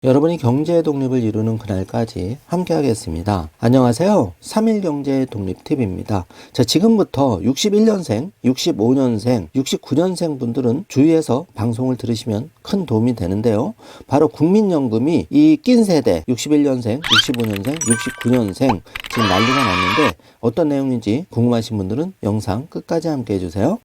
여러분이 경제의 독립을 이루는 그날까지 함께 하겠습니다. 안녕하세요. 3일 경제의 독립 팁입니다. 자, 지금부터 61년생, 65년생, 69년생 분들은 주위에서 방송을 들으시면 큰 도움이 되는데요. 바로 국민연금이 이 낀 세대 61년생, 65년생, 69년생 지금 난리가 났는데 어떤 내용인지 궁금하신 분들은 영상 끝까지 함께 해주세요.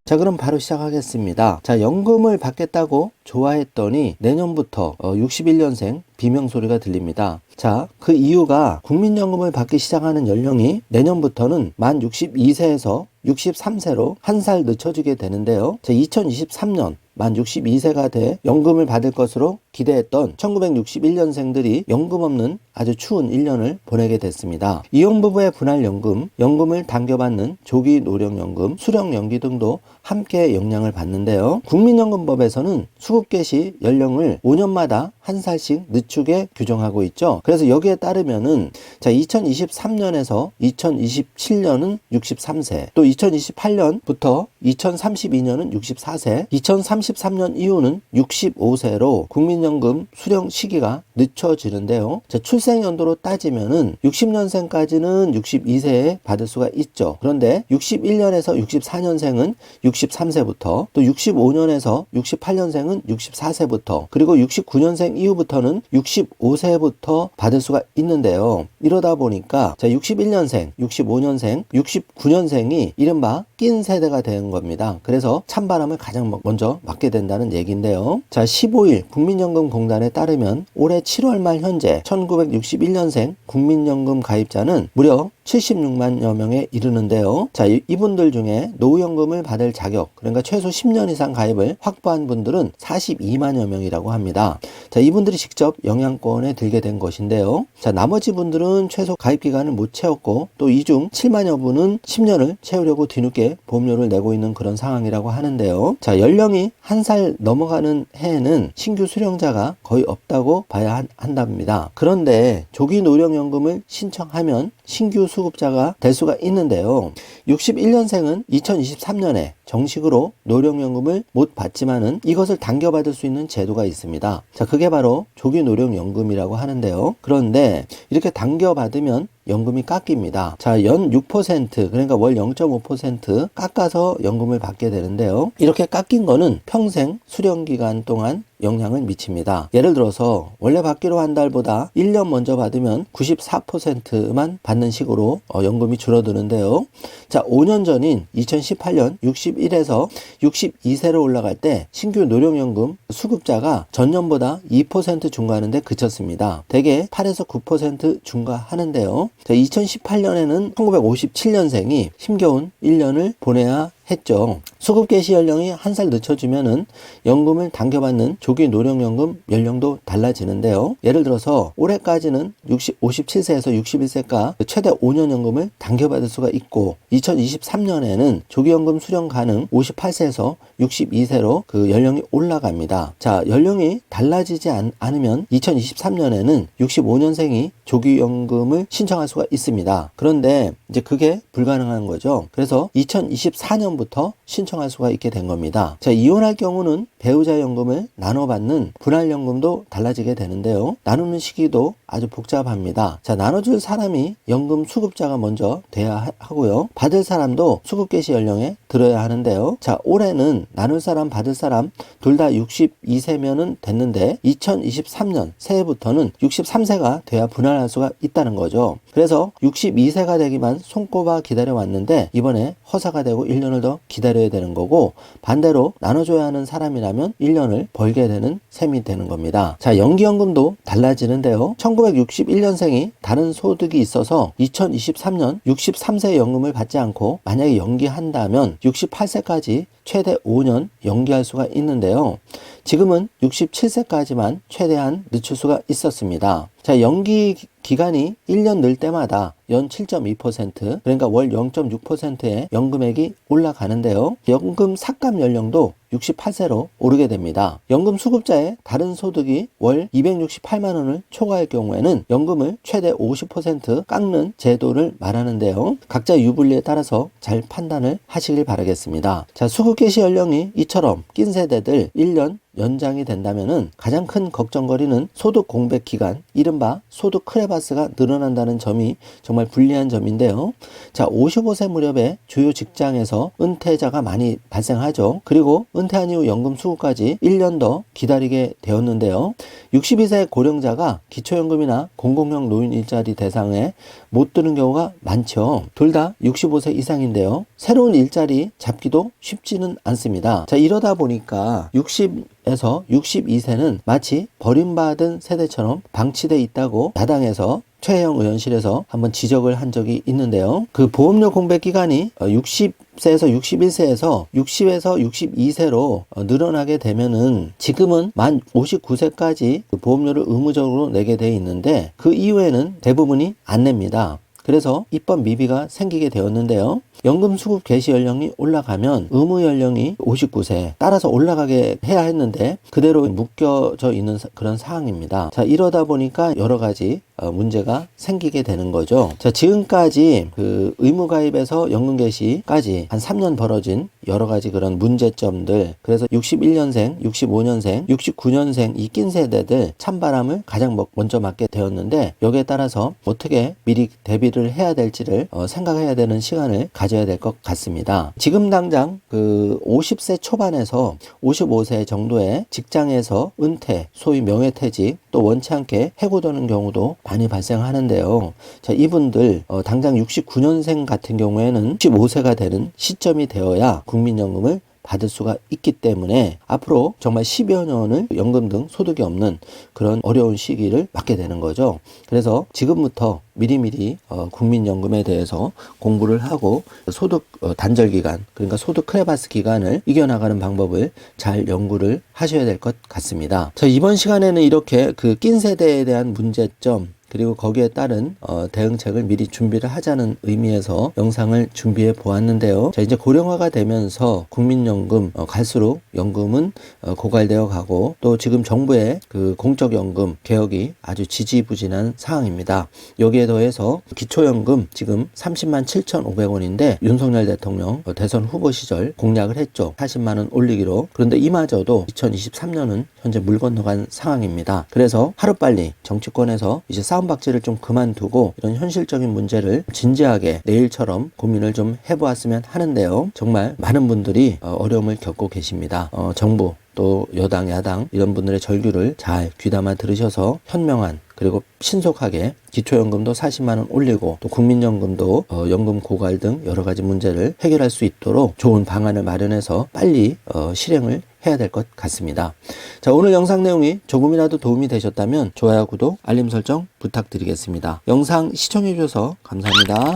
자, 그럼 바로 시작하겠습니다. 자, 연금을 받겠다고 좋아했더니 내년부터 61년생 비명소리가 들립니다. 자, 그 이유가 국민연금을 받기 시작하는 연령이 내년부터는 만 62세에서 63세로 한 살 늦춰지게 되는데요. 자, 2023년 만 62세가 돼 연금을 받을 것으로 기대했던 1961년생들이 연금 없는 아주 추운 1년을 보내게 됐습니다. 이혼부부의 분할연금, 연금을 당겨받는 조기노령연금, 수령연기 등도 함께 영향을 받는데요. 국민연금법에서는 수급 개시 연령을 5년마다 한 살씩 늦추게 규정하고 있죠. 그래서 여기에 따르면은 자, 2023년에서 2027년은 63세, 또 2028년부터 2032년은 64세, 2033년 이후는 65세로 국민연금 수령 시기가 늦춰지는데요. 자, 출생연도로 따지면은 60년생까지는 62세에 받을 수가 있죠. 그런데 61년에서 64년생은 63세부터, 또 65년에서 68년생은 64세부터, 그리고 69년생 이후부터는 65세부터 받을 수가 있는데요. 이러다 보니까 자, 61년생, 65년생, 69년생이 이른바 낀 세대가 되는 겁니다. 그래서 찬바람을 가장 먼저 맞게 된다는 얘기인데요. 자, 15일 국민연금공단에 따르면 올해 7월 말 현재 1961년생 국민연금 가입자는 무려 76만여 명에 이르는데요. 자, 이분들 중에 노후연금을 받을 자격, 그러니까 최소 10년 이상 가입을 확보한 분들은 42만여 명이라고 합니다. 자, 이분들이 직접 영향권에 들게 된 것인데요. 자, 나머지 분들은 최소 가입 기간을 못 채웠고, 또 이 중 7만여 분은 10년을 채우려고 뒤늦게 보험료를 내고 있는 그런 상황이라고 하는데요. 자, 연령이 한 살 넘어가는 해에는 신규 수령자가 거의 없다고 봐야 한답니다. 그런데 조기노령연금을 신청하면 신규 수급자가 될 수가 있는데요. 61년생은 2023년에 정식으로 노령연금을 못 받지만은 이것을 당겨받을 수 있는 제도가 있습니다. 자, 그게 바로 조기노령연금이라고 하는데요. 그런데 이렇게 당겨받으면 연금이 깎입니다. 자, 연 6%, 그러니까 월 0.5% 깎아서 연금을 받게 되는데요. 이렇게 깎인 거는 평생 수령 기간 동안 영향을 미칩니다. 예를 들어서 원래 받기로 한 달보다 1년 먼저 받으면 94%만 받는 식으로 연금이 줄어드는데요. 자, 5년 전인 2018년 61에서 62세로 올라갈 때 신규 노령연금 수급자가 전년보다 2% 증가하는데 그쳤습니다. 대개 8에서 9% 증가하는데요. 자, 2018년에는 1957년생이 힘겨운 1년을 보내야 했죠. 수급 개시 연령이 한 살 늦춰지면은 연금을 당겨받는 조기 노령연금 연령도 달라지는데요. 예를 들어서 올해까지는 57세에서 61세가 최대 5년 연금을 당겨받을 수가 있고, 2023년에는 조기연금 수령 가능 58세에서 62세로 그 연령이 올라갑니다. 자, 연령이 달라지지 않으면 2023년에는 65년생이 조기연금을 신청할 수가 있습니다. 그런데 이제 그게 불가능한 거죠. 그래서 2024년부터 신청할 수가 있게 된 겁니다. 자, 이혼할 경우는 배우자 연금을 나눠받는 분할연금도 달라지게 되는데요. 나누는 시기도 아주 복잡합니다. 자, 나눠줄 사람이 연금 수급자가 먼저 돼야 하고요. 받을 사람도 수급 개시 연령에 들어야 하는데요. 자, 올해는 나눌 사람 받을 사람 둘 다 62세면은 됐는데 2023년 새해부터는 63세가 돼야 분할할 수가 있다는 거죠. 그래서 62세가 되기만 손꼽아 기다려왔는데 이번에 허사가 되고 1년을 더 기다려야 되는 거고, 반대로 나눠줘야 하는 사람이라면 1년을 벌게 되는 셈이 되는 겁니다. 자, 연기연금도 달라지는데요. 1961년생이 다른 소득이 있어서 2023년 63세 연금을 받지 않고 만약에 연기한다면 68세까지 최대 5년 연기할 수가 있는데요. 지금은 67세까지만 최대한 늦출 수가 있었습니다. 자, 연기 기간이 1년 늘 때마다 연 7.2%, 그러니까 월 0.6%의 연금액이 올라가는데요. 연금 삭감 연령도 68세로 오르게 됩니다. 연금 수급자의 다른 소득이 월 268만 원을 초과할 경우에는 연금을 최대 50% 깎는 제도를 말하는데요. 각자 유불리에 따라서 잘 판단을 하시길 바라겠습니다. 자, 수급 개시 연령이 이처럼 낀 세대들 1년 연장이 된다면은 가장 큰 걱정거리는 소득 공백 기간, 이른바 소득 크레바스가 늘어난다는 점이 정말 불리한 점인데요. 자, 55세 무렵에 주요 직장에서 은퇴자가 많이 발생하죠. 그리고 은퇴한 이후 연금 수급까지 1년 더 기다리게 되었는데요. 62세 고령자가 기초연금이나 공공형 노인 일자리 대상에 못 드는 경우가 많죠. 둘 다 65세 이상인데요. 새로운 일자리 잡기도 쉽지는 않습니다. 자, 이러다 보니까 60에서 62세는 마치 버림받은 세대처럼 방치돼 있다고 야당에서 최혜영 의원실에서 한번 지적을 한 적이 있는데요. 그 보험료 공백 기간이 60세에서 61세에서 60에서 62세로 늘어나게 되면은 지금은 만 59세까지 보험료를 의무적으로 내게 돼 있는데 그 이후에는 대부분이 안 냅니다. 그래서 입법 미비가 생기게 되었는데요. 연금 수급 개시 연령이 올라가면 의무 연령이 59세 따라서 올라가게 해야 했는데 그대로 묶여져 있는 그런 상황입니다. 자, 이러다 보니까 여러 가지 문제가 생기게 되는 거죠. 자, 지금까지 그 의무 가입에서 연금 개시까지 한 3년 벌어진 여러 가지 그런 문제점들, 그래서 61년생, 65년생, 69년생 이 낀 세대들 찬바람을 가장 먼저 맞게 되었는데 여기에 따라서 어떻게 미리 대비를 해야 될지를 생각해야 되는 시간을 가져야 될 것 같습니다. 지금 당장 그 50세 초반에서 55세 정도의 직장에서 은퇴, 소위 명예퇴직, 또 원치 않게 해고되는 경우도 많이 발생하는데요. 자, 이분들 당장 69년생 같은 경우에는 65세가 되는 시점이 되어야 국민연금을 받을 수가 있기 때문에 앞으로 정말 10여 년을 연금 등 소득이 없는 그런 어려운 시기를 맞게 되는 거죠. 그래서 지금부터 미리미리 국민연금에 대해서 공부를 하고 소득 단절 기간, 그러니까 소득 크레바스 기간을 이겨나가는 방법을 잘 연구를 하셔야 될 것 같습니다. 자, 이번 시간에는 이렇게 그 낀 세대에 대한 문제점, 그리고 거기에 따른 대응책을 미리 준비를 하자는 의미에서 영상을 준비해 보았는데요. 자, 이제 고령화가 되면서 국민연금 갈수록 연금은 고갈되어 가고 또 지금 정부의 그 공적연금 개혁이 아주 지지부진한 상황입니다. 여기에 더해서 기초연금 지금 30만 7,500원인데 윤석열 대통령 대선 후보 시절 공약을 했죠. 40만 원 올리기로. 그런데 이마저도 2023년은 현재 물 건너간 상황입니다. 그래서 하루빨리 정치권에서 이제 싸움박질을 좀 그만두고 이런 현실적인 문제를 진지하게 내일처럼 고민을 좀 해보았으면 하는데요. 정말 많은 분들이 어려움을 겪고 계십니다. 정부 또 여당 야당 이런 분들의 절규를 잘 귀담아 들으셔서 현명한, 그리고 신속하게 기초연금도 40만 원 올리고 또 국민연금도 연금 고갈 등 여러 가지 문제를 해결할 수 있도록 좋은 방안을 마련해서 빨리 실행을 해야 될 것 같습니다. 자, 오늘 영상 내용이 조금이라도 도움이 되셨다면 좋아요, 구독, 알림 설정 부탁드리겠습니다. 영상 시청해 주셔서 감사합니다.